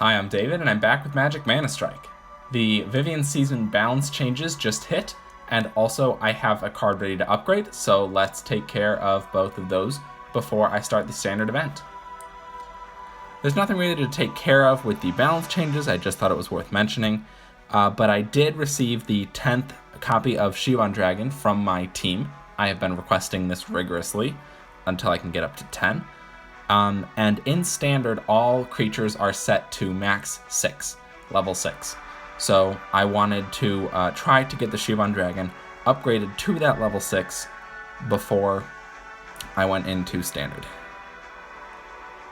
Hi, I'm David, and I'm back with Magic ManaStrike. The Vivien season balance changes just hit, and also I have a card ready to upgrade, so let's take care of both of those before I start the standard event. There's nothing really to take care of with the balance changes, I just thought it was worth mentioning, but I did receive the 10th copy of Vivien Dragon from my team. I have been requesting this rigorously until I can get up to 10. And in standard, all creatures are set to max 6, level 6. So I wanted to try to get the Vivien Dragon upgraded to that level 6 before I went into standard.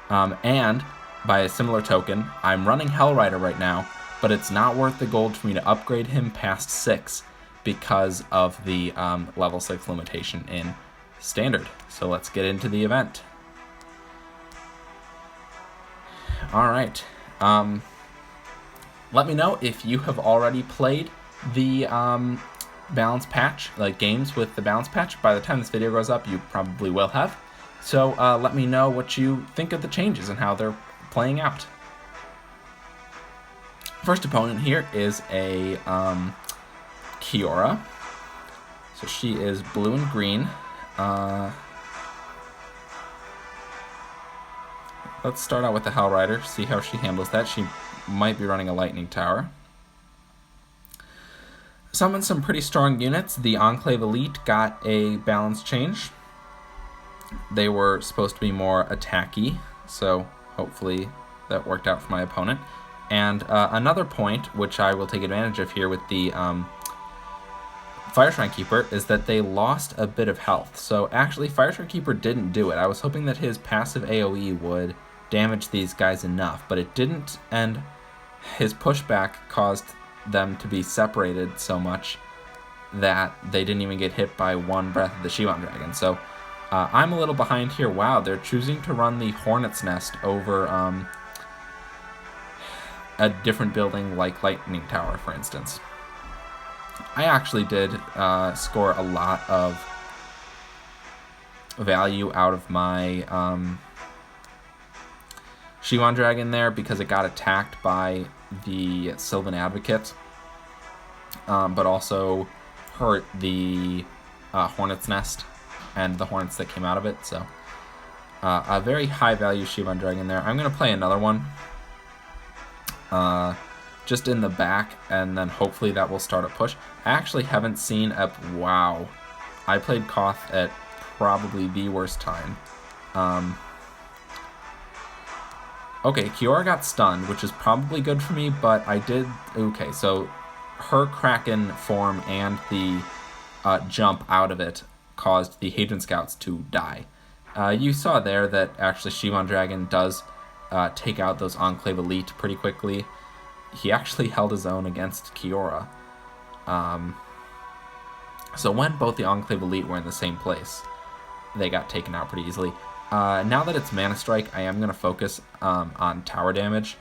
And by a similar token, I'm running Hellrider right now, but it's not worth the gold for me to upgrade him past 6 because of the level 6 limitation in standard. So let's get into the event. Alright, let me know if you have already played the balance patch, like games with the balance patch. By the time this video goes up, you probably will have. So let me know what you think of the changes and how they're playing out. First opponent here is a Kiora. So she is blue and green. Let's start out with the Hellrider, see how she handles that. She might be running a Lightning Tower. Summoned some pretty strong units. The Enclave Elite got a balance change. They were supposed to be more attacky, so hopefully that worked out for my opponent. And another point, which I will take advantage of here with the Fire Shrine Keeper, is that they lost a bit of health. So actually, Fire Shrine Keeper didn't do it. I was hoping that his passive AoE would damage these guys enough, but it didn't, and his pushback caused them to be separated so much that they didn't even get hit by one breath of the Vivien Dragon. So I'm a little behind here. Wow, they're choosing to run the Hornet's Nest over a different building like Lightning Tower, for instance. I actually did score a lot of value out of my Vivien Dragon there because it got attacked by the Sylvan Advocate, but also hurt the Hornet's Nest and the Hornets that came out of it. So a very high value Vivien Dragon there. I'm going to play another one just in the back, and then hopefully that will start a push. I actually haven't seen a... Wow. I played Koth at probably the worst time. Okay, Kiora got stunned, which is probably good for me, but I did... Okay, so her Kraken form and the jump out of it caused the Hadron Scouts to die. You saw there that actually Vivien Dragon does take out those Enclave Elite pretty quickly. He actually held his own against Kiora. So when both the Enclave Elite were in the same place, they got taken out pretty easily. Now that it's ManaStrike, I am going to focus on tower damage.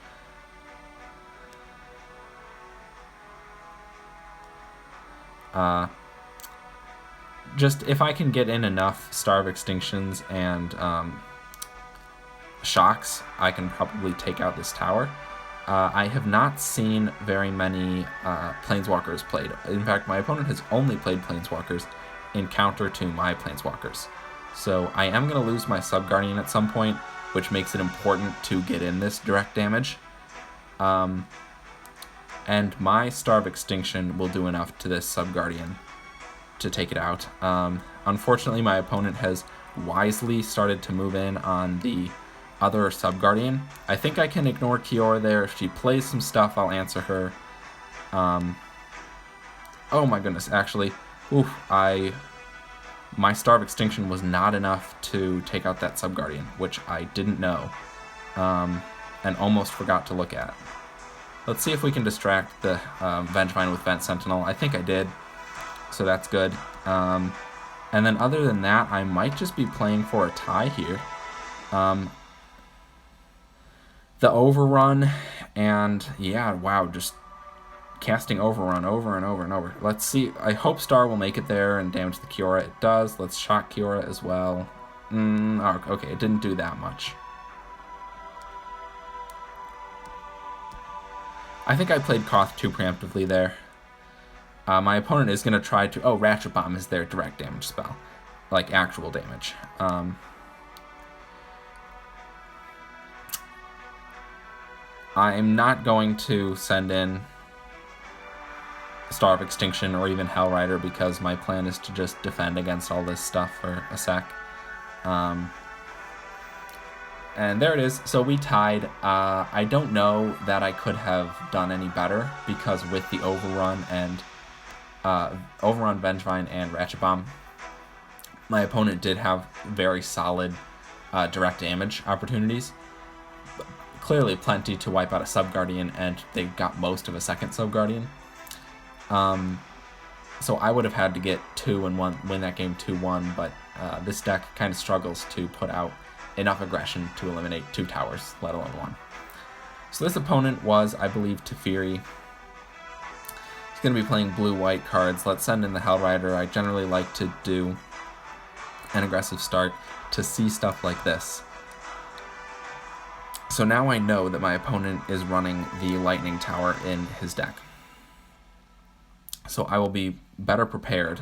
Just if I can get in enough Star of Extinctions and shocks, I can probably take out this tower. I have not seen very many Planeswalkers played. In fact, my opponent has only played Planeswalkers in counter to my Planeswalkers. So I am going to lose my Sub-Guardian at some point, which makes it important to get in this direct damage. And my Star of Extinction will do enough to this Sub-Guardian to take it out. Unfortunately, my opponent has wisely started to move in on the other Sub-Guardian. I think I can ignore Kiora there. If she plays some stuff, I'll answer her. Oh my goodness, actually. Oof, my Star of Extinction was not enough to take out that Sub-Guardian, which I didn't know, and almost forgot to look at. Let's see if we can distract the Vengevine with Vent Sentinel. I think I did, so that's good. And then other than that, I might just be playing for a tie here. The Overrun, and yeah, wow, just casting Overrun over and over and over. Let's see. I hope Star will make it there and damage the Kiora. It does. Let's shock Kiora as well. Okay, it didn't do that much. I think I played Koth too preemptively there. My opponent is going to try to... Oh, Ratchet Bomb is their direct damage spell. Like, actual damage. I'm not going to send in Star of Extinction or even Hellrider because my plan is to just defend against all this stuff for a sec. And there it is. So we tied. I don't know that I could have done any better because with the Overrun and Overrun, Vengevine, and Ratchet Bomb, my opponent did have very solid direct damage opportunities. Clearly plenty to wipe out a Sub-Guardian, and they got most of a second Sub-Guardian. So I would have had to get 2 and win that game 2-1, but this deck kind of struggles to put out enough aggression to eliminate 2 towers, let alone 1. So this opponent was, I believe, Teferi. He's going to be playing blue-white cards. Let's send in the Hellrider. I generally like to do an aggressive start to see stuff like this. So now I know that my opponent is running the Lightning Tower in his deck. So I will be better prepared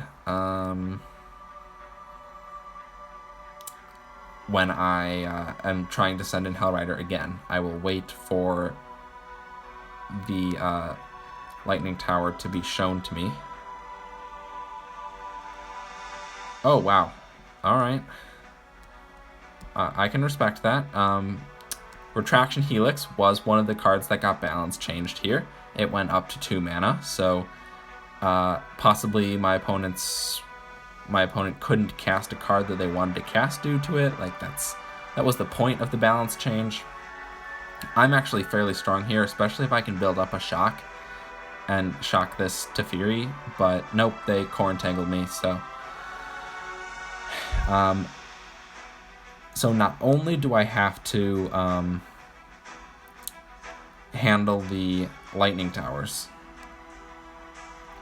when I am trying to send in Hellrider again. I will wait for the Lightning Tower to be shown to me. Oh, wow. Alright. I can respect that. Retraction Helix was one of the cards that got balance changed here. It went up to 2 mana, so possibly my opponent couldn't cast a card that they wanted to cast due to it. Like that was the point of the balance change. I'm actually fairly strong here, especially if I can build up a shock and shock this Teferi, but nope, they core entangled me, so so not only do I have to handle the Lightning Towers,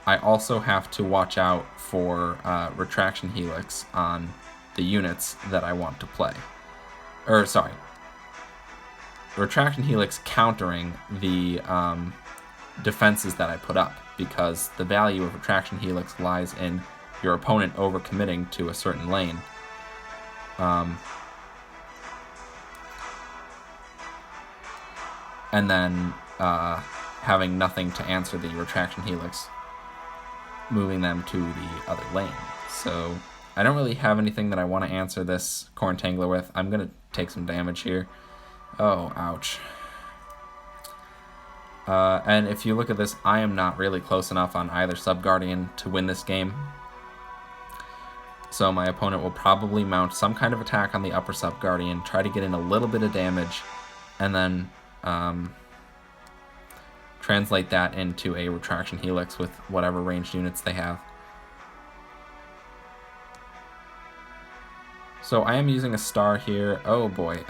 I also have to watch out for Retraction Helix on the units that I want to play. Retraction Helix countering the defenses that I put up, because the value of Retraction Helix lies in your opponent overcommitting to a certain lane. And then having nothing to answer the Retraction Helix, moving them to the other lane. So I don't really have anything that I want to answer this Core Entangler with. I'm going to take some damage here. Oh, ouch. And if you look at this, I am not really close enough on either Sub-Guardian to win this game. So my opponent will probably mount some kind of attack on the upper Sub-Guardian, try to get in a little bit of damage, and then translate that into a Retraction Helix with whatever ranged units they have. So I am using a star here. Oh boy.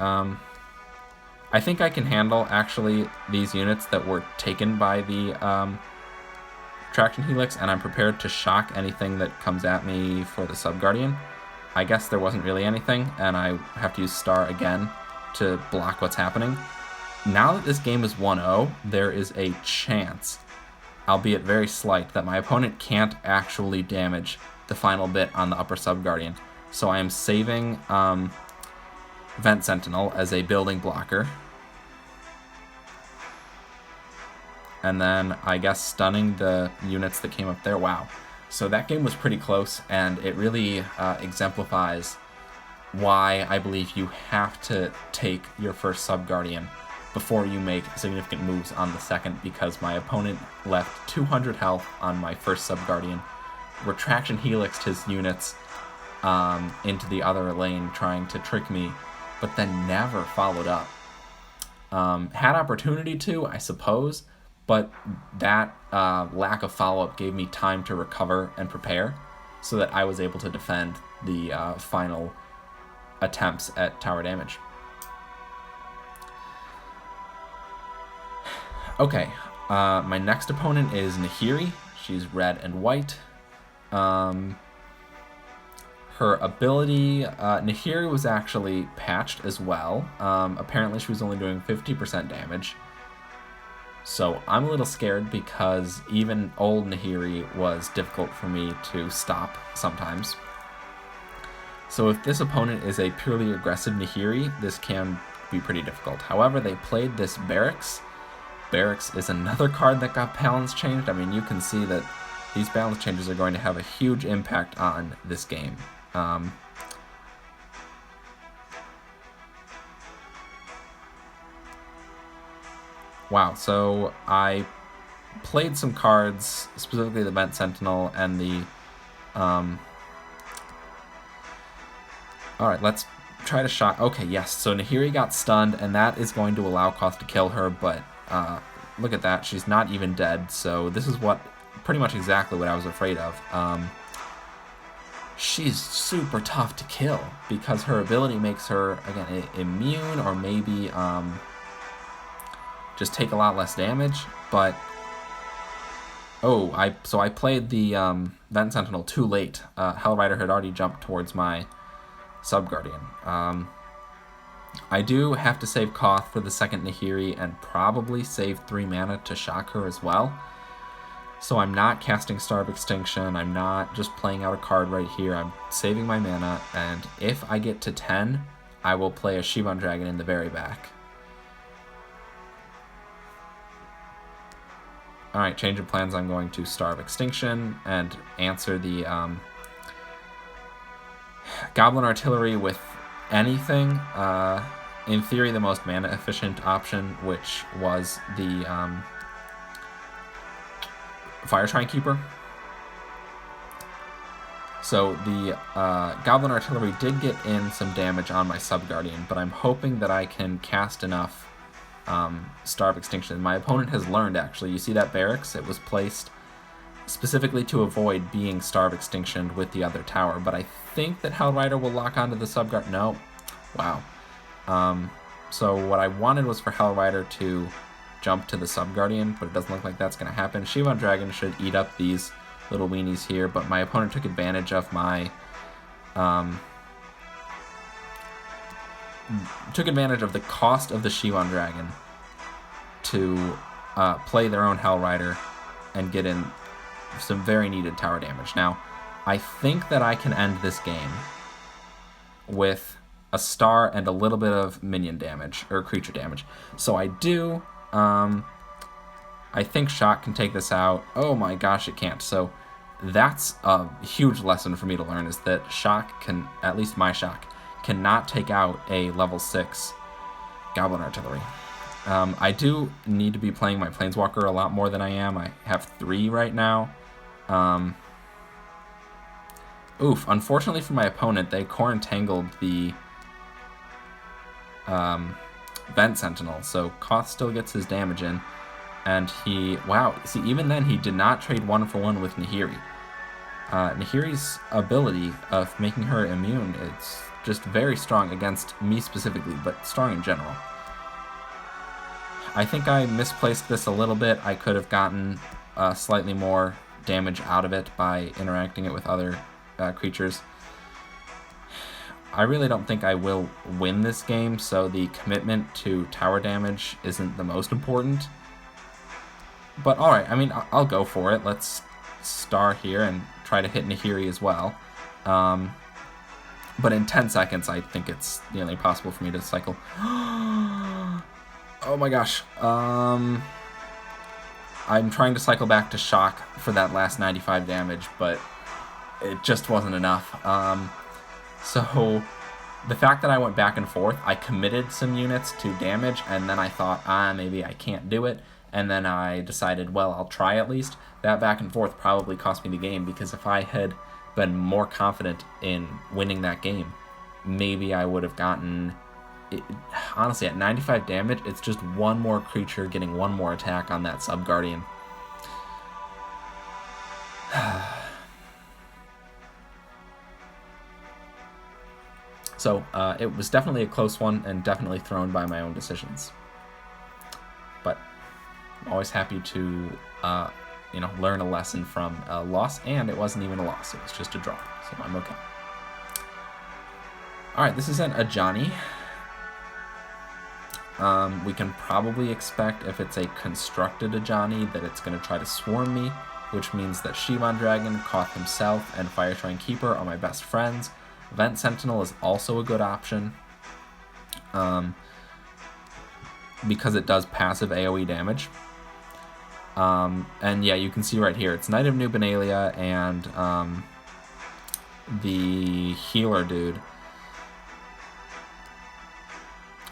I think I can handle, actually, these units that were taken by the Retraction Helix, and I'm prepared to shock anything that comes at me for the Sub-Guardian. I guess there wasn't really anything, and I have to use star again to block what's happening. Now that this game is 1-0, there is a chance, albeit very slight, that my opponent can't actually damage the final bit on the upper Sub-Guardian. So I am saving Vent Sentinel as a building blocker. And then, I guess, stunning the units that came up there. Wow. So that game was pretty close, and it really exemplifies why I believe you have to take your first Sub-Guardian before you make significant moves on the second, because my opponent left 200 health on my first Sub-Guardian, Retraction Helixed his units into the other lane trying to trick me, but then never followed up. Had opportunity to, I suppose, but that lack of follow-up gave me time to recover and prepare so that I was able to defend the final attempts at tower damage. Okay, my next opponent is Nahiri. She's red and white. Her ability, Nahiri was actually patched as well. Apparently she was only doing 50% damage. So I'm a little scared because even old Nahiri was difficult for me to stop sometimes. So if this opponent is a purely aggressive Nahiri, this can be pretty difficult. However, they played this Barracks. Barracks is another card that got balance changed. I mean, you can see that these balance changes are going to have a huge impact on this game. Wow, so I played some cards, specifically the Vent Sentinel and the... Alright, let's try to shot... Okay, yes, so Nahiri got stunned, and that is going to allow Koth to kill her, but look at that, she's not even dead, so this is what pretty much exactly what I was afraid of. She's super tough to kill, because her ability makes her, again, immune, or maybe... just take a lot less damage, but so I played the Vent Sentinel too late. Hellrider had already jumped towards my Sub-Guardian. I do have to save Koth for the second Nahiri and probably save 3 mana to shock her as well. So I'm not casting Star of Extinction, I'm not just playing out a card right here, I'm saving my mana, and if I get to 10, I will play a Shivan Dragon in the very back. Alright, change of plans, I'm going to Star of Extinction and answer the Goblin Artillery with anything. In theory, the most mana efficient option, which was the Fire Shrine Keeper. So the Goblin Artillery did get in some damage on my Sub-Guardian, but I'm hoping that I can cast enough Star of Extinction. My opponent has learned, actually. You see that Barracks? It was placed specifically to avoid being Star of Extinction with the other tower, but I think that Hellrider will lock onto the Sub-Guard. No. Wow. So what I wanted was for Hellrider to jump to the Sub-Guardian, but it doesn't look like that's going to happen. Shivan Dragon should eat up these little weenies here, but my opponent took advantage of my... took advantage of the cost of the Shivan Dragon to play their own Hellrider and get in some very needed tower damage. Now, I think that I can end this game with a star and a little bit of minion damage, or creature damage. So I do. I think Shock can take this out. Oh my gosh, it can't. So that's a huge lesson for me to learn, is that Shock can, at least my Shock, cannot take out a level 6 Goblin Artillery. I do need to be playing my Planeswalker a lot more than I am. I have 3 right now. Unfortunately for my opponent, they core entangled the Vent Sentinel, so Koth still gets his damage in, and he, wow, see, even then he did not trade 1-for-1 with Nahiri. Nahiri's ability of making her immune, it's just very strong against me specifically, but strong in general. I think I misplaced this a little bit. I could have gotten slightly more damage out of it by interacting it with other creatures. I really don't think I will win this game, so the commitment to tower damage isn't the most important. But alright, I mean, I'll go for it. Let's star here and try to hit Nahiri as well. But in 10 seconds, I think it's nearly impossible for me to cycle. Oh my gosh. I'm trying to cycle back to Shock for that last 95 damage, but it just wasn't enough. So the fact that I went back and forth, I committed some units to damage, and then I thought, maybe I can't do it. And then I decided, well, I'll try at least. That back and forth probably cost me the game, because if I had been more confident in winning that game, maybe I would have gotten... honestly, at 95 damage, it's just one more creature getting one more attack on that Sub-Guardian. So, it was definitely a close one, and definitely thrown by my own decisions. But I'm always happy to, learn a lesson from a loss, and it wasn't even a loss, it was just a draw, so I'm okay. Alright, this is an Ajani. We can probably expect, if it's a constructed Ajani, that it's going to try to swarm me, which means that Shivan Dragon, Koth himself, and Fire Shrine Keeper are my best friends. Vent Sentinel is also a good option, because it does passive AoE damage. And yeah, you can see right here, it's Knight of New Benalia and the healer dude.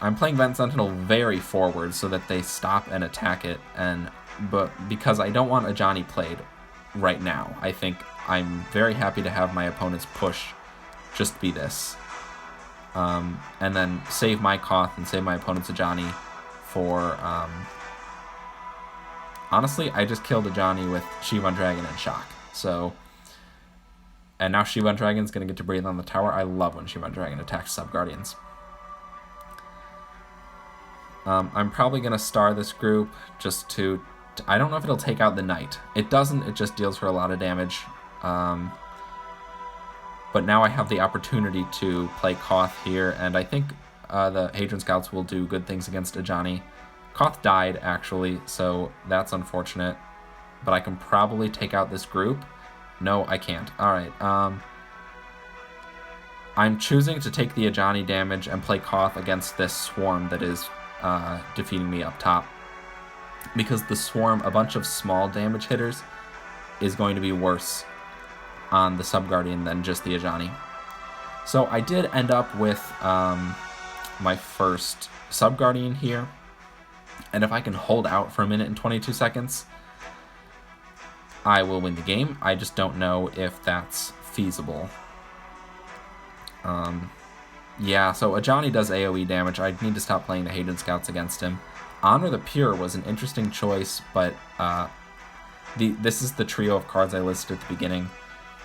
I'm playing Vent Sentinel very forward so that they stop and attack it, but because I don't want Ajani played right now, I think I'm very happy to have my opponent's push just be this. And then save my Koth and save my opponent's Ajani for... honestly, I just killed Ajani with Shivan Dragon and Shock, so... And now Shivan Dragon's going to get to breathe on the tower. I love when Shivan Dragon attacks Sub-Guardians. I'm probably going to star this group just to... I don't know if it'll take out the Knight. It doesn't, it just deals her a lot of damage. But now I have the opportunity to play Koth here, and I think the Hadron Scouts will do good things against Ajani. Koth died, actually, so that's unfortunate. But I can probably take out this group. No, I can't. Alright, I'm choosing to take the Ajani damage and play Koth against this Swarm that is defeating me up top. Because the Swarm, a bunch of small damage hitters, is going to be worse on the Sub-Guardian than just the Ajani. So I did end up with my first Sub-Guardian here. And if I can hold out for a minute and 22 seconds, I will win the game. I just don't know if that's feasible. Yeah, so Ajani does AoE damage. I need to stop playing the Hadron Scouts against him. Honor the Pure was an interesting choice, but this is the trio of cards I listed at the beginning.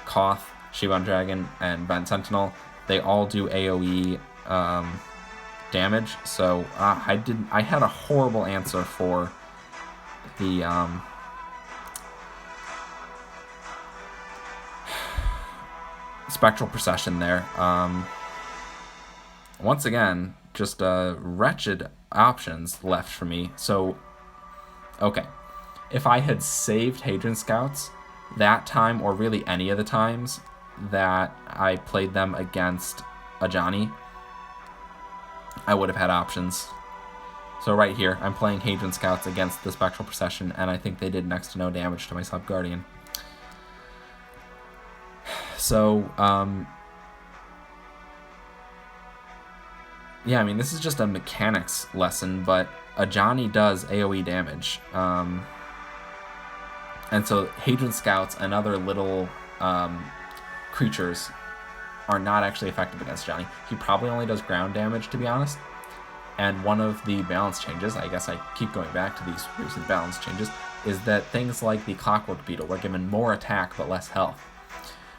Koth, Shivan Dragon, and Vent Sentinel. They all do AoE damage, so I had a horrible answer for the Spectral Procession there. Once again, just wretched options left for me. So, okay. If I had saved Hadron Scouts that time, or really any of the times that I played them against Ajani, I would have had options. So right here, I'm playing Hadron Scouts against the Spectral Procession, and I think they did next to no damage to my Sub-Guardian. So, yeah, I mean, this is just a mechanics lesson, but Ajani does AoE damage. And so Hadron Scouts and other little creatures are not actually effective against Ajani. He probably only does ground damage, to be honest. And one of the balance changes, I guess I keep going back to these recent balance changes, is that things like the Clockwork Beetle were given more attack but less health.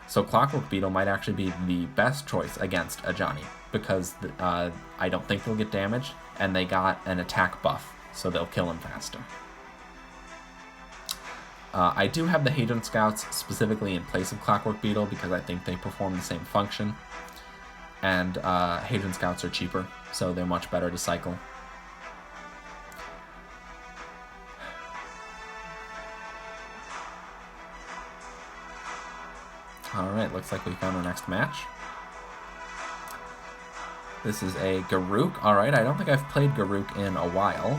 So Clockwork Beetle might actually be the best choice against Ajani, because I don't think they'll get damaged, and they got an attack buff, so they'll kill him faster. I do have the Hadron Scouts specifically in place of Clockwork Beetle, because I think they perform the same function, and Hadron Scouts are cheaper, so they're much better to cycle. Alright, looks like we found our next match. This is a Garruk. Alright, I don't think I've played Garruk in a while.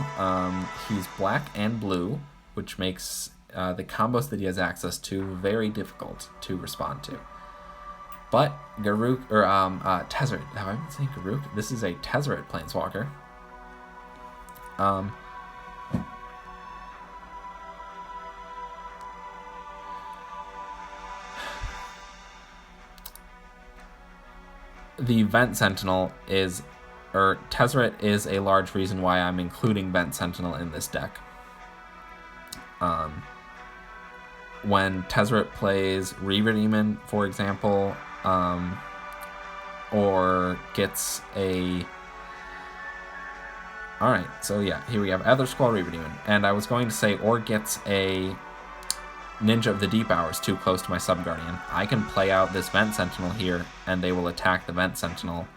He's black and blue, which makes the combos that he has access to very difficult to respond to. But Garruk, or Tezzeret, have I been saying Garruk? This is a Tezzeret Planeswalker. The Vent Sentinel is, or Tezzeret is a large reason why I'm including Vent Sentinel in this deck. When Tezzeret plays Reaver Demon, for example, or gets a... Alright, so yeah, here we have Ether Squall Reaver Demon. And I was going to say, or gets a Ninja of the Deep Hours too close to my Sub-Guardian. I can play out this Vent Sentinel here, and they will attack the Vent Sentinel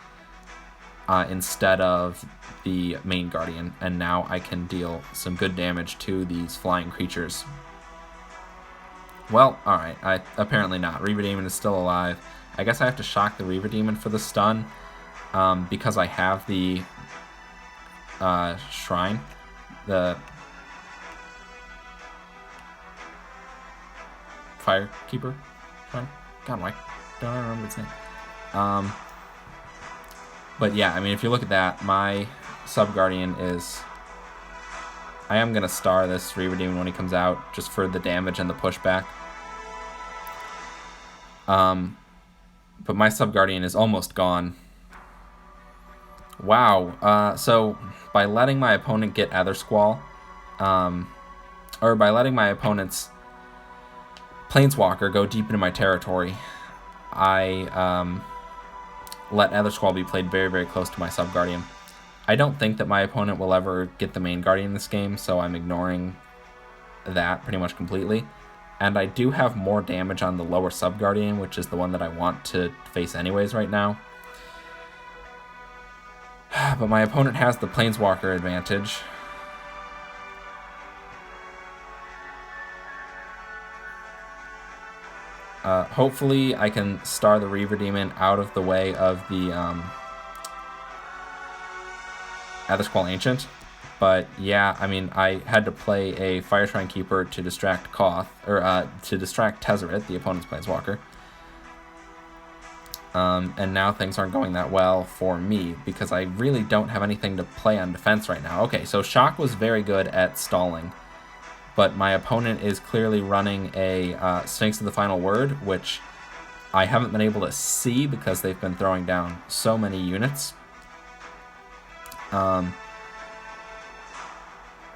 instead of the main Guardian, and now I can deal some good damage to these flying creatures. Well, alright, apparently not. Reaver Demon is still alive. I guess I have to shock the Reaver Demon for the stun, because I have the Shrine. The Firekeeper Shrine? God, why don't I remember its name? But yeah, I mean, if you look at that, my Sub-Guardian is... I am going to star this Reaver Demon when he comes out, just for the damage and the pushback. But my Sub-Guardian is almost gone. Wow. So, by letting my opponent get Ether Squall, or by letting my opponent's Planeswalker go deep into my territory, I... let Ether Squall be played very, very close to my Sub-Guardian. I don't think that my opponent will ever get the main Guardian in this game, so I'm ignoring that pretty much completely. And I do have more damage on the lower Sub-Guardian, which is the one that I want to face anyways right now. But my opponent has the Planeswalker advantage. Hopefully I can star the Reaver Demon out of the way of the Ether Squall Ancient. But yeah, I mean, I had to play a Fire Shrine Keeper to distract Koth, or to distract Tezzeret, the opponent's Planeswalker. And now things aren't going that well for me, because I really don't have anything to play on defense right now. Okay, so Shock was very good at stalling, but my opponent is clearly running a Sphinx of the Final Word, which I haven't been able to see because they've been throwing down so many units.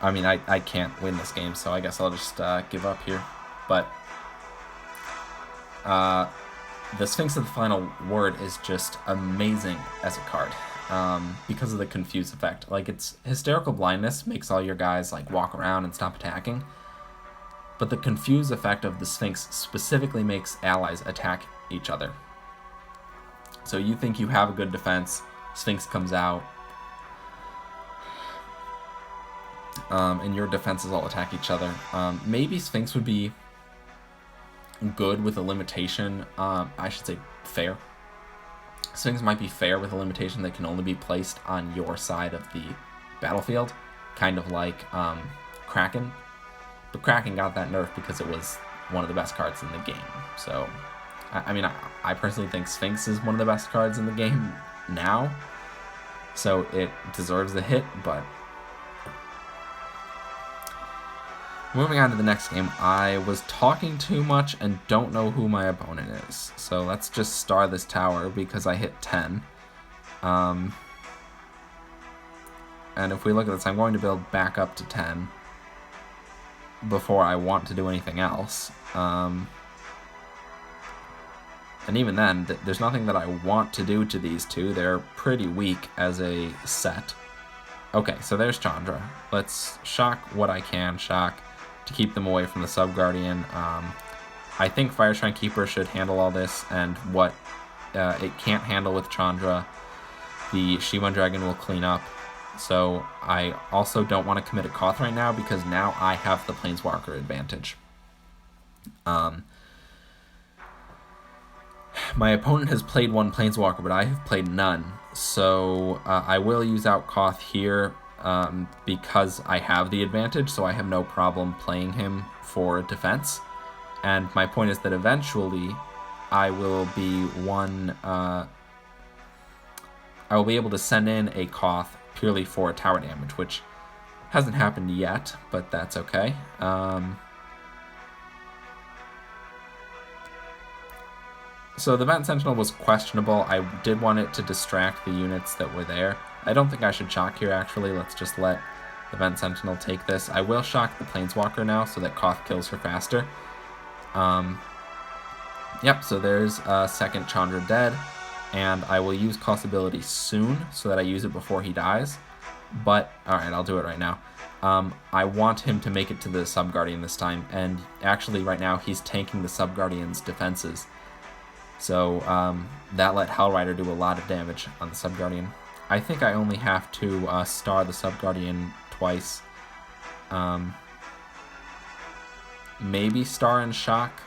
I mean, I can't win this game, so I guess I'll just give up here. But the Sphinx of the Final Word is just amazing as a card, because of the confuse effect. Like, its Hysterical Blindness makes all your guys like walk around and stop attacking, but the confuse effect of the Sphinx specifically makes allies attack each other. So you think you have a good defense, Sphinx comes out, and your defenses all attack each other. Maybe Sphinx would be good with a limitation. I should say fair. Sphinx might be fair with a limitation that can only be placed on your side of the battlefield, kind of like Kraken. But Kraken got that nerf because it was one of the best cards in the game. So, I mean, I personally think Sphinx is one of the best cards in the game now, so it deserves a hit, but... Moving on to the next game, I was talking too much and don't know who my opponent is. So let's just star this tower because I hit 10. And if we look at this, I'm going to build back up to 10 before I want to do anything else. And even then, there's nothing that I want to do to these two. They're pretty weak as a set. Okay, so there's Chandra. Let's shock what I can shock to keep them away from the Sub-Guardian. I think Fire Shrine Keeper should handle all this, and what it can't handle with Chandra, the Shivan Dragon will clean up. So I also don't want to commit a Koth right now, because now I have the Planeswalker advantage. My opponent has played one Planeswalker, but I have played none. So I will use out Koth here, because I have the advantage, so I have no problem playing him for defense. And my point is that eventually I will be I will be able to send in a Koth purely for tower damage, which hasn't happened yet, but that's okay. So the Vent Sentinel was questionable. I did want it to distract the units that were there. I don't think I should shock here, actually. Let's just let the Vent Sentinel take this. I will shock the Planeswalker now so that Koth kills her faster. Yep, so there's second Chandra dead, and I will use Koth's ability soon so that I use it before he dies. But, alright, I'll do it right now. I want him to make it to the Sub-Guardian this time, and actually right now he's tanking the Sub-Guardian's defenses. So that let Hellrider do a lot of damage on the Sub-Guardian. I think I only have to star the Sub-Guardian twice. Maybe star and shock.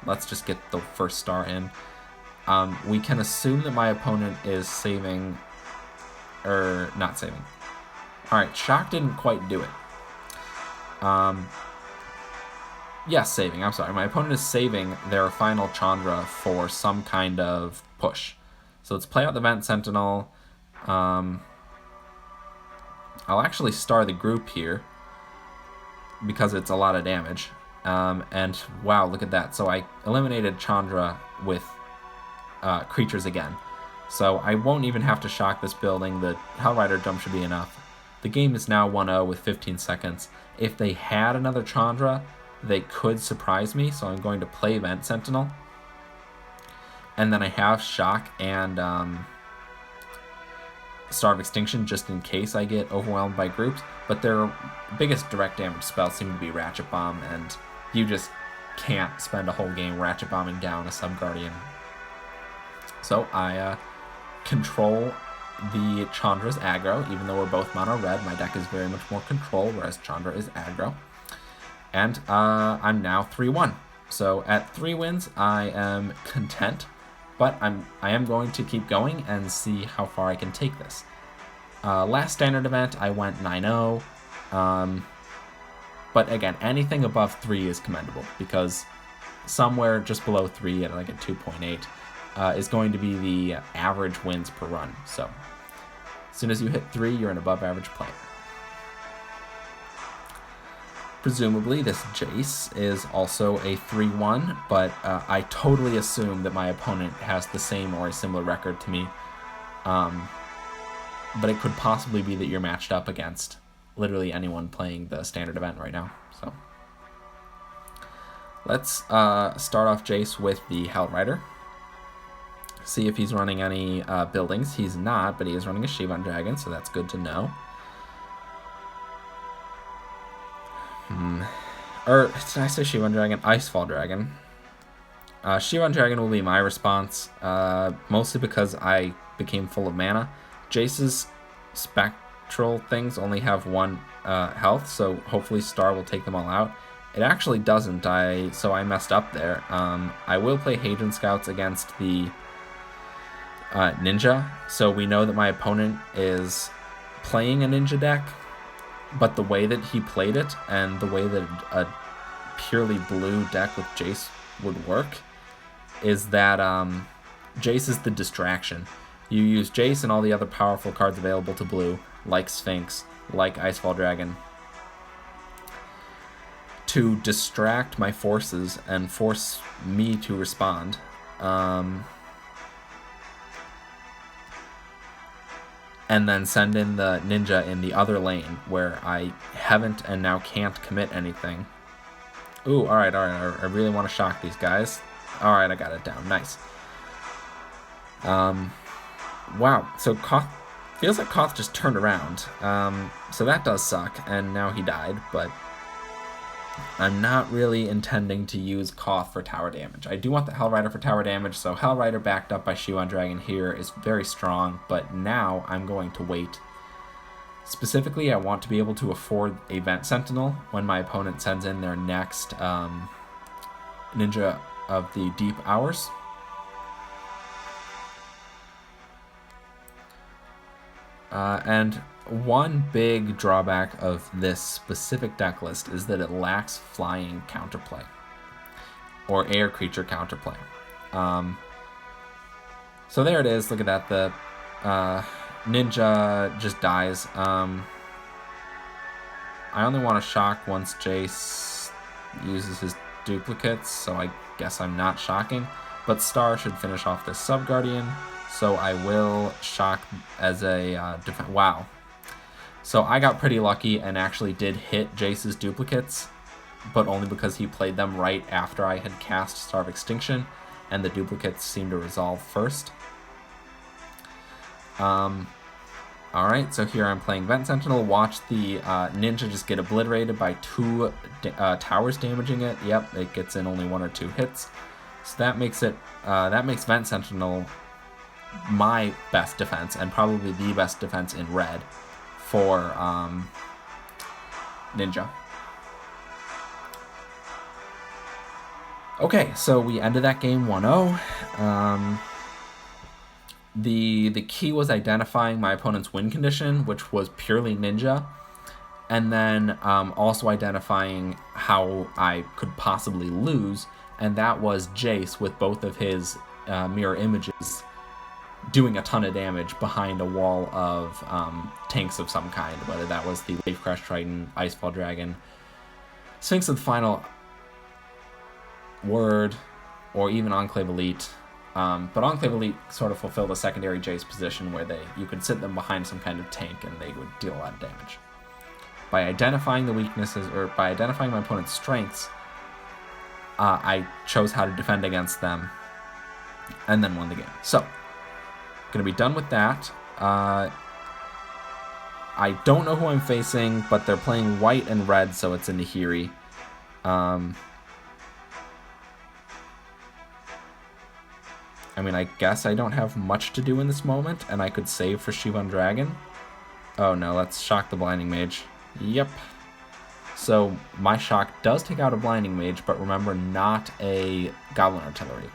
Let's just get the first star in. We can assume that my opponent is saving, or not saving. Alright, shock didn't quite do it. Yes, saving, I'm sorry. My opponent is saving their final Chandra for some kind of push. So let's play out the Vent Sentinel. I'll actually star the group here because it's a lot of damage. And wow, look at that. So I eliminated Chandra with creatures again. So I won't even have to shock this building. The Hellrider jump should be enough. The game is now 1-0 with 15 seconds. If they had another Chandra, they could surprise me, so I'm going to play Vent Sentinel. And then I have shock and Star of Extinction just in case I get overwhelmed by groups. But their biggest direct damage spells seem to be Ratchet Bomb, and you just can't spend a whole game Ratchet Bombing down a Sub-Guardian. So I control the Chandra's aggro. Even though we're both mono red, my deck is very much more control, whereas Chandra is aggro. And I'm now 3-1. So at 3 wins, I am content, but I am going to keep going and see how far I can take this. Last standard event, I went 9-0. But again, anything above 3 is commendable, because somewhere just below 3 at like a 2.8 is going to be the average wins per run. So as soon as you hit 3, you're an above average player. Presumably this Jace is also a 3-1, but I totally assume that my opponent has the same or a similar record to me. But it could possibly be that you're matched up against literally anyone playing the standard event right now. So let's start off Jace with the Hellrider. See if he's running any buildings. He's not, but he is running a Shivan Dragon, so that's good to know. Or did I say Shivan Dragon? Icefall Dragon. Shivan Dragon will be my response, mostly because I became full of mana. Jace's spectral things only have 1 health, so hopefully Star will take them all out. It actually doesn't, so I messed up there. I will play Hadron Scouts against the Ninja, so we know that my opponent is playing a Ninja deck, but the way that he played it and the way that a purely blue deck with Jace would work is that Jace is the distraction. You use Jace and all the other powerful cards available to blue, like Sphinx, like Icefall Dragon, to distract my forces and force me to respond. And then send in the Ninja in the other lane where I haven't and now can't commit anything. Ooh, alright, I really want to shock these guys. Alright, I got it down. Nice. Wow, so Koth, feels like Koth just turned around. So that does suck, and now he died, but I'm not really intending to use Koth for tower damage. I do want the Hellrider for tower damage, so Hellrider backed up by Shivan Dragon here is very strong, but now I'm going to wait. Specifically, I want to be able to afford a Vent Sentinel when my opponent sends in their next Ninja of the Deep Hours. And one big drawback of this specific deck list is that it lacks flying counterplay or air creature counterplay. So there it is. Look at that. The Ninja just dies. I only want to shock once Jace uses his duplicates, so I guess I'm not shocking. But Star should finish off this Sub-Guardian, so I will shock as a defense. Wow. So I got pretty lucky and actually did hit Jace's duplicates, but only because he played them right after I had cast Star of Extinction, and the duplicates seemed to resolve first. Alright, so here I'm playing Vent Sentinel. Watch the Ninja just get obliterated by 2 towers damaging it. Yep, it gets in only 1 or 2 hits. So that makes it that makes Vent Sentinel my best defense, and probably the best defense in red for Ninja. Okay, so we ended that game 1-0. The key was identifying my opponent's win condition, which was purely Ninja, and then also identifying how I could possibly lose, and that was Jace with both of his mirror images doing a ton of damage behind a wall of tanks of some kind, whether that was the Wave Crash Triton, Icefall Dragon, Sphinx of the Final Word, or even Enclave Elite. But Enclave Elite sort of fulfilled a secondary Jace position where you could sit them behind some kind of tank and they would deal a lot of damage. By identifying the weaknesses, or by identifying my opponent's strengths, I chose how to defend against them and then won the game. So, gonna be done with that. I don't know who I'm facing, but they're playing white and red, so it's a Nahiri. I mean, I guess I don't have much to do in this moment, and I could save for Shivan Dragon. Oh no, let's shock the Blinding Mage. Yep. So my shock does take out a Blinding Mage, but remember, not a Goblin Artillery.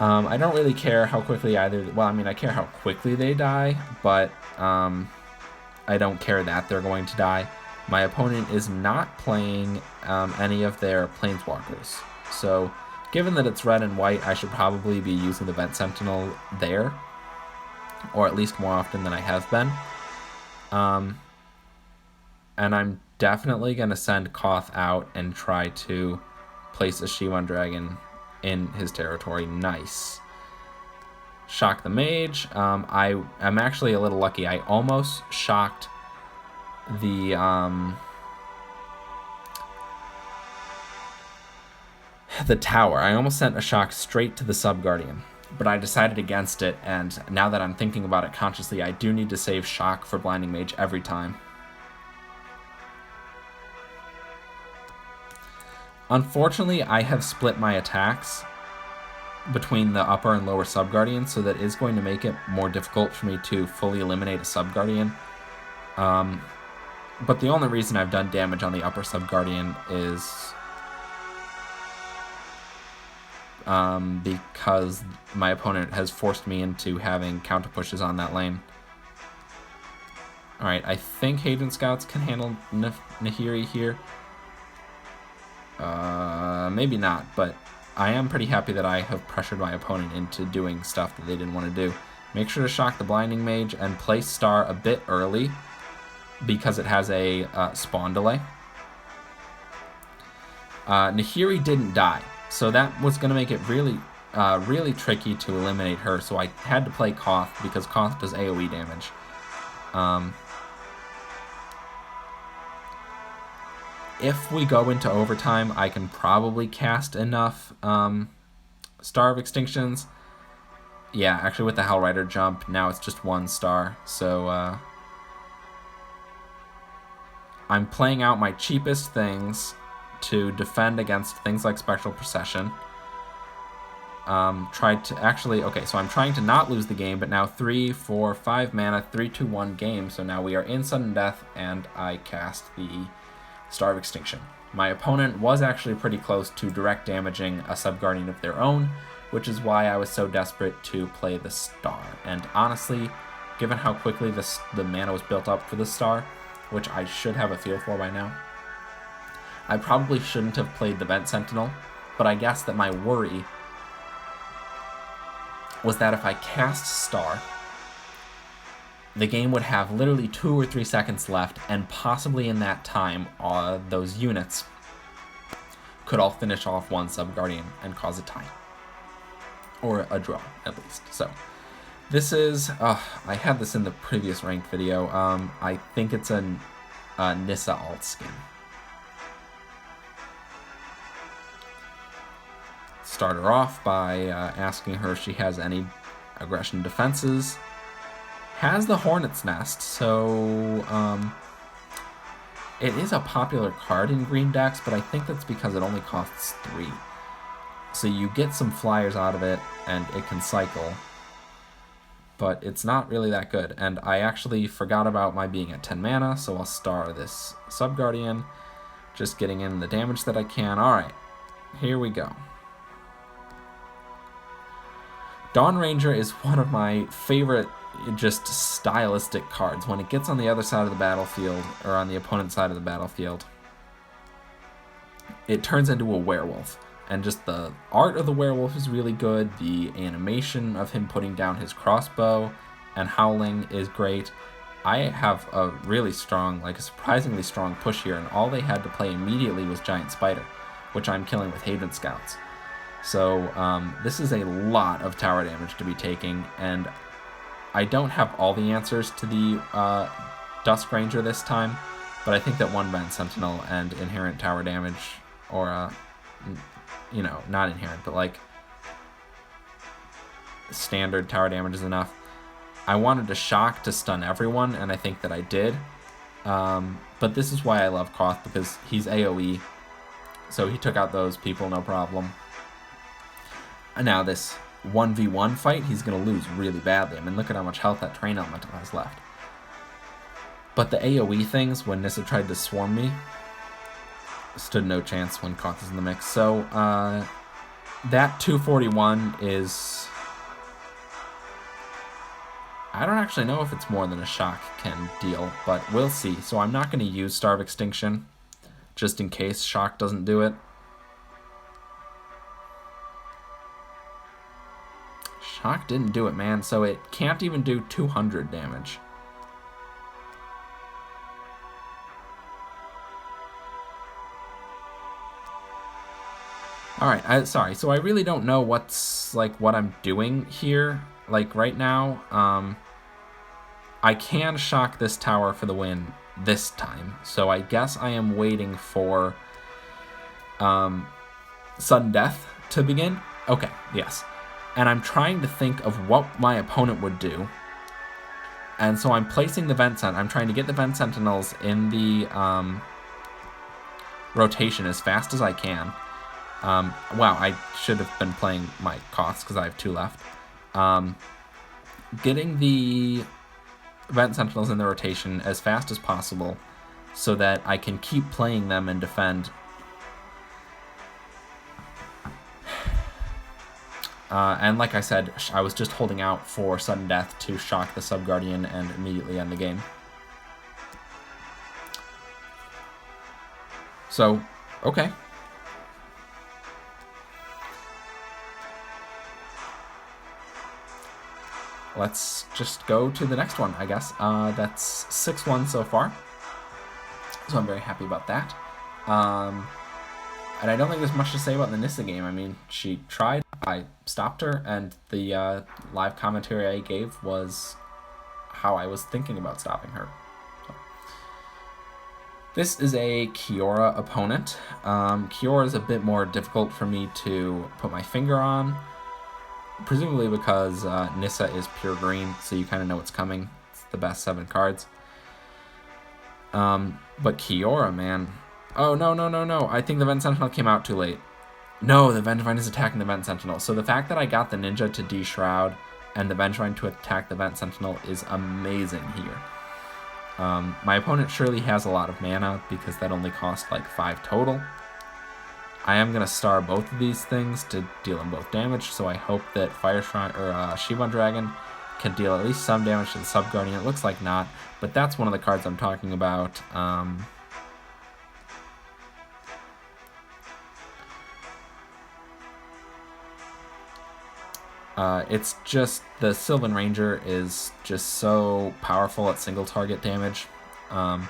I don't really care how quickly either... Well, I mean, I care how quickly they die, but I don't care that they're going to die. My opponent is not playing any of their Planeswalkers. So, given that it's red and white, I should probably be using the Vent Sentinel there. Or at least more often than I have been. And I'm definitely going to send Koth out and try to place a Shivan Dragon in his territory. Nice. Shock the Mage. I'm actually a little lucky. I almost shocked the tower. I almost sent a shock straight to the Sub-Guardian, but I decided against it, and now that I'm thinking about it consciously, I do need to save shock for Blinding Mage every time. Unfortunately, I have split my attacks between the upper and lower Sub-Guardian, so that is going to make it more difficult for me to fully eliminate a Sub-Guardian. But the only reason I've done damage on the upper Sub-Guardian is because my opponent has forced me into having counter pushes on that lane. Alright, I think Haven Scouts can handle Nahiri here. Maybe not, but I am pretty happy that I have pressured my opponent into doing stuff that they didn't want to do. Make sure to shock the Blinding Mage and place Star a bit early because it has a spawn delay. Nahiri didn't die, so that was going to make it really, really tricky to eliminate her, so I had to play Koth because Koth does AoE damage. If we go into overtime, I can probably cast enough Star of Extinctions. Yeah, actually with the Hellrider jump, now it's just 1 star. So I'm playing out my cheapest things to defend against things like Spectral Procession. So I'm trying to not lose the game, but now 3, 4, 5 mana, 3, 2, 1 game. So now we are in sudden death, and I cast the Star of Extinction. My opponent was actually pretty close to direct damaging a Sub-Guardian of their own, which is why I was so desperate to play the Star. And honestly, given how quickly the mana was built up for the Star, which I should have a feel for by now, I probably shouldn't have played the Vent Sentinel, but I guess that my worry was that if I cast Star, the game would have literally 2 or 3 seconds left, and possibly in that time, those units could all finish off 1 Sub-Guardian and cause a tie. Or a draw, at least. So, this is... I had this in the previous ranked video. I think it's a Nissa alt skin. Start her off by asking her if she has any aggression defenses. Has the Hornet's Nest, so it is a popular card in green decks, but I think that's because it only costs 3. So you get some flyers out of it, and it can cycle. But it's not really that good. And I actually forgot about my being at 10 mana, so I'll star this Sub-Guardian. Just getting in the damage that I can. Alright, here we go. Dawn Ranger is one of my favorite just stylistic cards. When it gets on the other side of the battlefield, or on the opponent's side of the battlefield, it turns into a werewolf. And just the art of the werewolf is really good. The animation of him putting down his crossbow and howling is great. I have a really strong, like a surprisingly strong push here, and all they had to play immediately was Giant Spider, which I'm killing with Haven Scouts. So this is a lot of tower damage to be taking, and I don't have all the answers to the Dusk Ranger this time, but I think that one Vent Sentinel and inherent tower damage, or you know, not inherent, but like standard tower damage is enough. I wanted to shock to stun everyone, and I think that I did. But this is why I love Koth, because he's AoE, so he took out those people no problem. And now this 1v1 fight, he's going to lose really badly. I mean, look at how much health that Train Elemental has left. But the AoE things, when Nissa tried to swarm me, stood no chance when Koth is in the mix. So that 241 is... I don't actually know if it's more than a shock can deal, but we'll see. So I'm not going to use Starve Extinction, just in case shock doesn't do it. Shock didn't do it, man, so it can't even do 200 damage. Alright, sorry, so I really don't know what's, like, what I'm doing here. Like, right now, I can shock this tower for the win this time. So I guess I am waiting for sudden death to begin. Okay, yes. And I'm trying to think of what my opponent would do. And so I'm placing the Vent Sentinel. I'm trying to get the Vent Sentinels in the rotation as fast as I can. Wow, I should have been playing my Koths because I have 2 left. Getting the Vent Sentinels in the rotation as fast as possible so that I can keep playing them and defend. And like I said, I was just holding out for sudden death to shock the Sub-Guardian and immediately end the game. So, okay. Let's just go to the next one, I guess. That's 6-1 so far. So I'm very happy about that. And I don't think there's much to say about the Nissa game. I mean, she tried, I stopped her, and the live commentary I gave was how I was thinking about stopping her. So. This is a Kiora opponent. Kiora is a bit more difficult for me to put my finger on, presumably because Nissa is pure green, so you kind of know what's coming. It's the best 7 cards. But Kiora, man... Oh, no. I think the Vent Sentinel came out too late. No, the Vengevine is attacking the Vent Sentinel. So the fact that I got the Ninja to de-shroud and the Vengevine to attack the Vent Sentinel is amazing here. My opponent surely has a lot of mana because that only cost like 5 total. I am going to star both of these things to deal them both damage, so I hope that Fire Shrine or Shivan Dragon can deal at least some damage to the Sub-Guardian. It looks like not, but that's one of the cards I'm talking about. It's just, the Sylvan Ranger is just so powerful at single target damage. And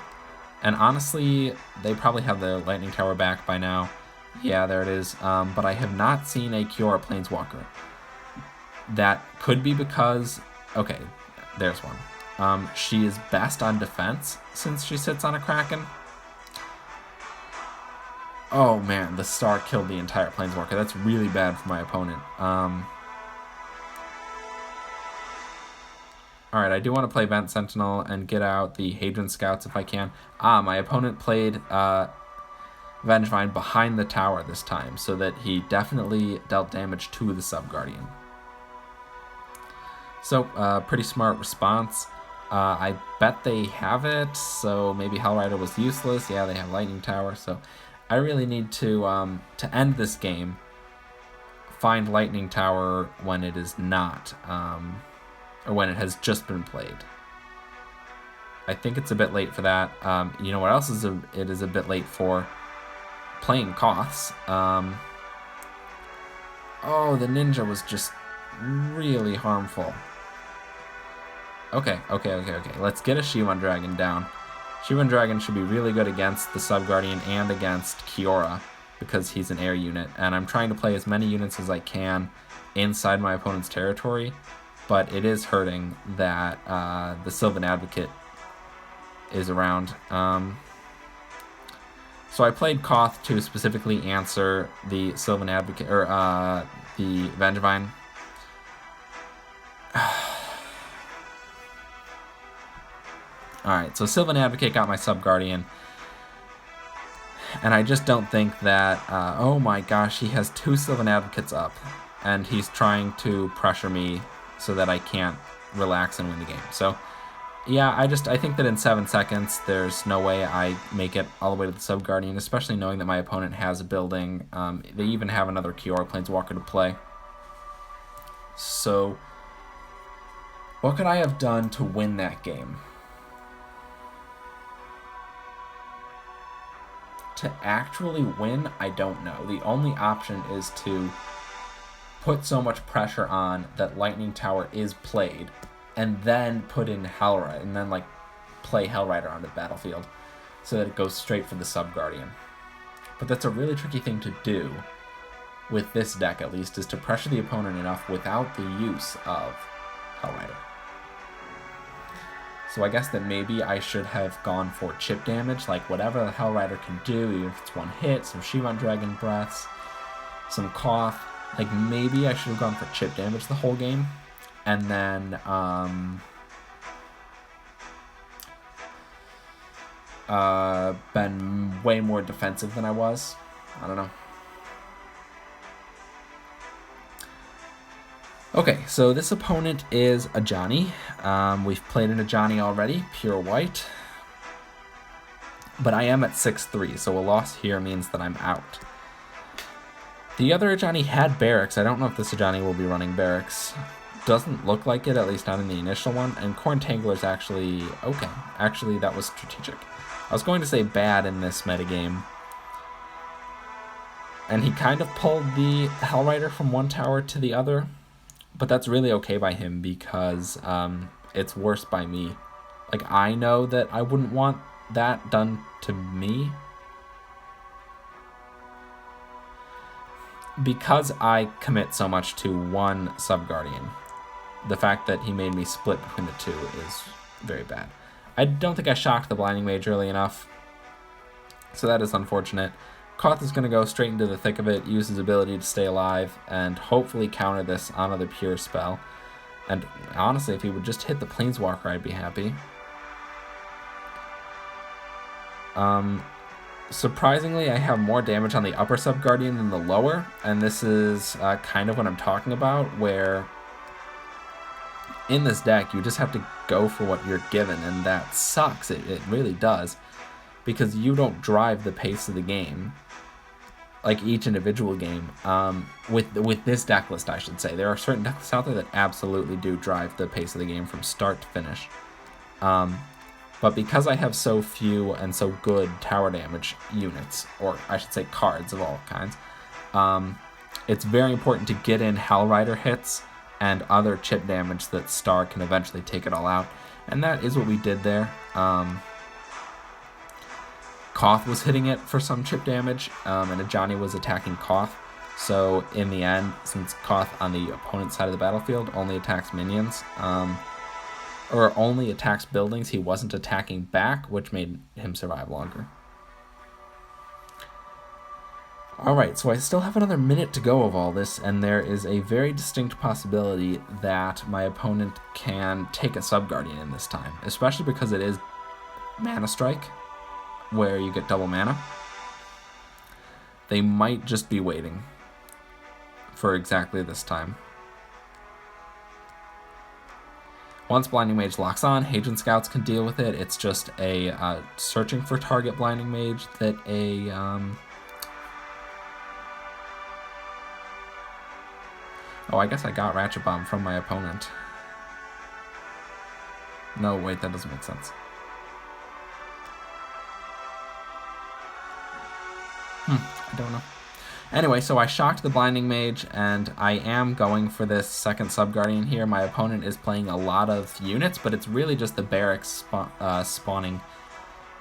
honestly, they probably have their Lightning Tower back by now. Yeah, there it is. But I have not seen a Kiora Planeswalker. That could be because... Okay, there's one. She is best on defense since she sits on a Kraken. Oh man, the star killed the entire Planeswalker. That's really bad for my opponent. Alright, I do want to play Vent Sentinel and get out the Hadron Scouts if I can. My opponent played Vengevine behind the tower this time, so that he definitely dealt damage to the Sub-Guardian. So, pretty smart response. I bet they have it, so maybe Hellrider was useless. Yeah, they have Lightning Tower, so I really need to end this game, find Lightning Tower when it is not, or when it has just been played. I think it's a bit late for that. You know what else it is a bit late for? Playing Koths. Oh, the ninja was just really harmful. Okay. Let's get a Shivan Dragon down. Shivan Dragon should be really good against the Sub-Guardian and against Kiora, because he's an air unit, and I'm trying to play as many units as I can inside my opponent's territory, but it is hurting that the Sylvan Advocate is around. So I played Koth to specifically answer the Sylvan Advocate, or the Vengevine. Alright, so Sylvan Advocate got my Sub-Guardian. And I just don't think that... oh my gosh, he has 2 Sylvan Advocates up. And he's trying to pressure me so that I can't relax and win the game. So, yeah, I think that in 7 seconds, there's no way I make it all the way to the Sub-Guardian, especially knowing that my opponent has a building. They even have another Kiora Planeswalker to play. So, what could I have done to win that game? To actually win, I don't know. The only option is to put so much pressure on that Lightning Tower is played, and then put in Hellrider, and then play Hellrider onto the battlefield, so that it goes straight for the Sub-Guardian. But that's a really tricky thing to do, with this deck at least, is to pressure the opponent enough without the use of Hellrider. So I guess that maybe I should have gone for chip damage, like whatever the Hellrider can do, even if it's one hit, some Shivan Dragon Breaths, some Koth. Like, maybe I should have gone for chip damage the whole game, and then been way more defensive than I was. I don't know. Okay, so this opponent is Ajani. We've played an Ajani already, pure white. But I am at 6-3, so a loss here means that I'm out. The other Ajani had Barracks. I don't know if this Ajani will be running Barracks. Doesn't look like it, at least not in the initial one. And Corn Tangler's actually okay. Actually, that was strategic. I was going to say bad in this metagame. And he kind of pulled the Hellrider from one tower to the other. But that's really okay by him, because it's worse by me. Like, I know that I wouldn't want that done to me. Because I commit so much to one Sub-Guardian, the fact that he made me split between the two is very bad. I don't think I shocked the Blinding Mage early enough, so that is unfortunate. Koth is going to go straight into the thick of it, use his ability to stay alive, and hopefully counter this on another pure spell. And honestly, if he would just hit the Planeswalker, I'd be happy. Surprisingly, I have more damage on the upper Sub-Guardian than the lower, and this is kind of what I'm talking about, where in this deck, you just have to go for what you're given, and that sucks. It really does, because you don't drive the pace of the game, like each individual game. With this deck list, I should say. There are certain deck lists out there that absolutely do drive the pace of the game from start to finish. But because I have so few and so good tower damage units, or I should say cards of all kinds, it's very important to get in Hellrider hits and other chip damage so that Star can eventually take it all out. And that is what we did there. Koth was hitting it for some chip damage, and Ajani was attacking Koth. So in the end, since Koth on the opponent's side of the battlefield only attacks minions, or only attacks buildings, he wasn't attacking back, which made him survive longer. Alright, so I still have another minute to go of all this, and there is a very distinct possibility that my opponent can take a Sub-Guardian in this time, especially because it is ManaStrike, where you get double mana. They might just be waiting for exactly this time. Once Blinding Mage locks on, Hagen Scouts can deal with it. It's just a searching for target Blinding Mage that a... Oh, I guess I got Ratchet Bomb from my opponent. No, wait, that doesn't make sense. I don't know. Anyway, so I shocked the Blinding Mage, and I am going for this second Sub-Guardian here. My opponent is playing a lot of units, but it's really just the barracks spawning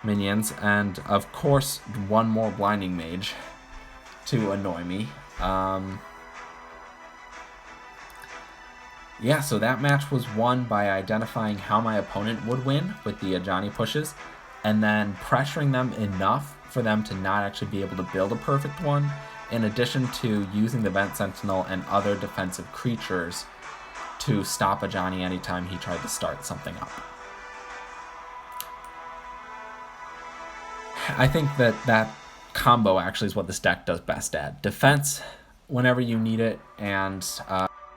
minions, and of course, one more Blinding Mage to annoy me. Yeah, so that match was won by identifying how my opponent would win with the Ajani pushes, and then pressuring them enough for them to not actually be able to build a perfect one, in addition to using the Vent Sentinel and other defensive creatures to stop Ajani anytime he tried to start something up. I think that combo actually is what this deck does best at. Defense whenever you need it, and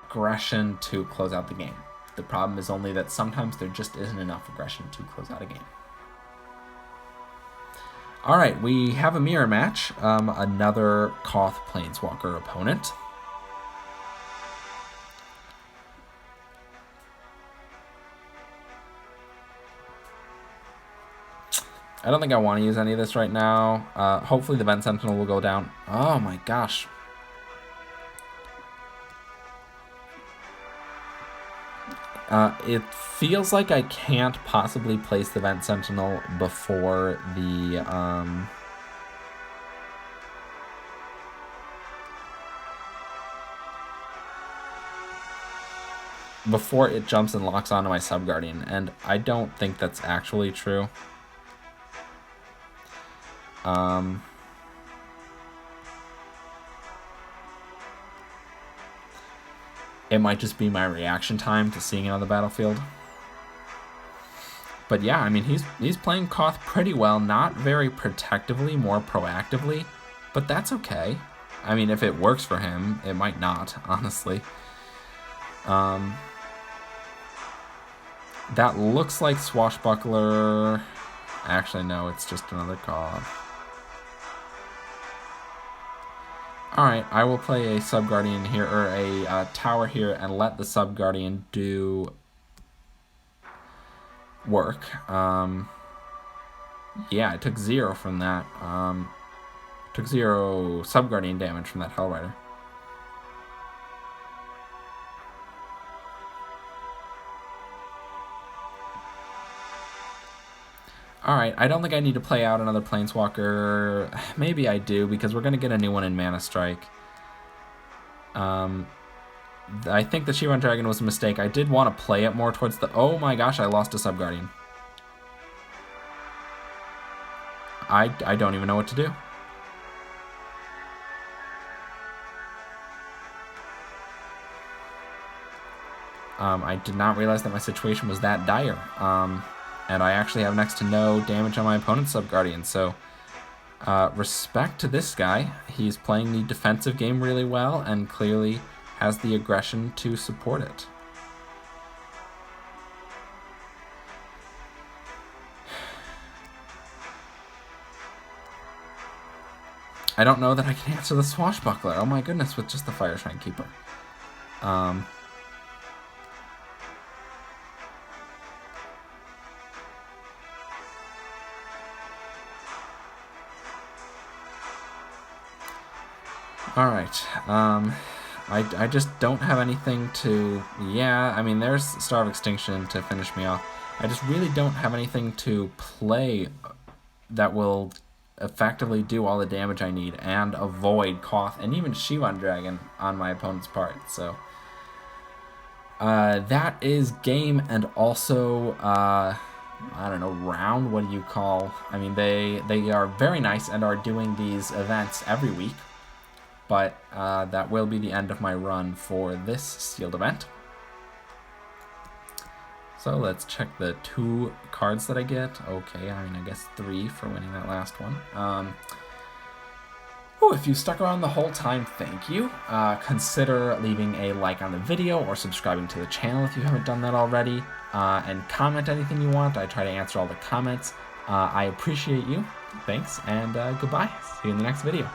aggression to close out the game. The problem is only that sometimes there just isn't enough aggression to close out a game. Alright, we have a mirror match. Another Koth Planeswalker opponent. I don't think I want to use any of this right now. Hopefully the Vent Sentinel will go down. Oh my gosh. It feels like I can't possibly place the Vent Sentinel before the before it jumps and locks onto my Sub-Guardian, and I don't think that's actually true. It might just be my reaction time to seeing it on the battlefield. But yeah, I mean, he's playing Koth pretty well. Not very protectively, more proactively. But that's okay. I mean, if it works for him, it might not, honestly. That looks like Swashbuckler. Actually, no, it's just another Koth. Alright, I will play a Sub-Guardian here, or a tower here, and let the Sub-Guardian do work. Yeah, I took 0 from that. Took 0 Sub-Guardian damage from that Hellrider. Alright, I don't think I need to play out another Planeswalker. Maybe I do, because we're going to get a new one in ManaStrike. I think the Shivan Dragon was a mistake. I did want to play it more towards the... Oh my gosh, I lost a Sub-Guardian. I don't even know what to do. I did not realize that my situation was that dire. And I actually have next to no damage on my opponent's Sub-Guardian, so respect to this guy. He's playing the defensive game really well and clearly has the aggression to support it. I don't know that I can answer the Swashbuckler. Oh my goodness, with just the Fire Shrine Keeper. Alright, I just don't have anything to... Yeah, I mean, there's Star of Extinction to finish me off. I just really don't have anything to play that will effectively do all the damage I need and avoid Koth and even Shivan Dragon on my opponent's part, so... that is game, and also, I don't know, round, what do you call... I mean, they are very nice and are doing these events every week. But that will be the end of my run for this sealed event. So let's check the 2 cards that I get. Okay, I mean, I guess 3 for winning that last one. Oh, if you stuck around the whole time, thank you. Consider leaving a like on the video or subscribing to the channel if you haven't done that already. And comment anything you want. I try to answer all the comments. I appreciate you. Thanks, and goodbye. See you in the next video.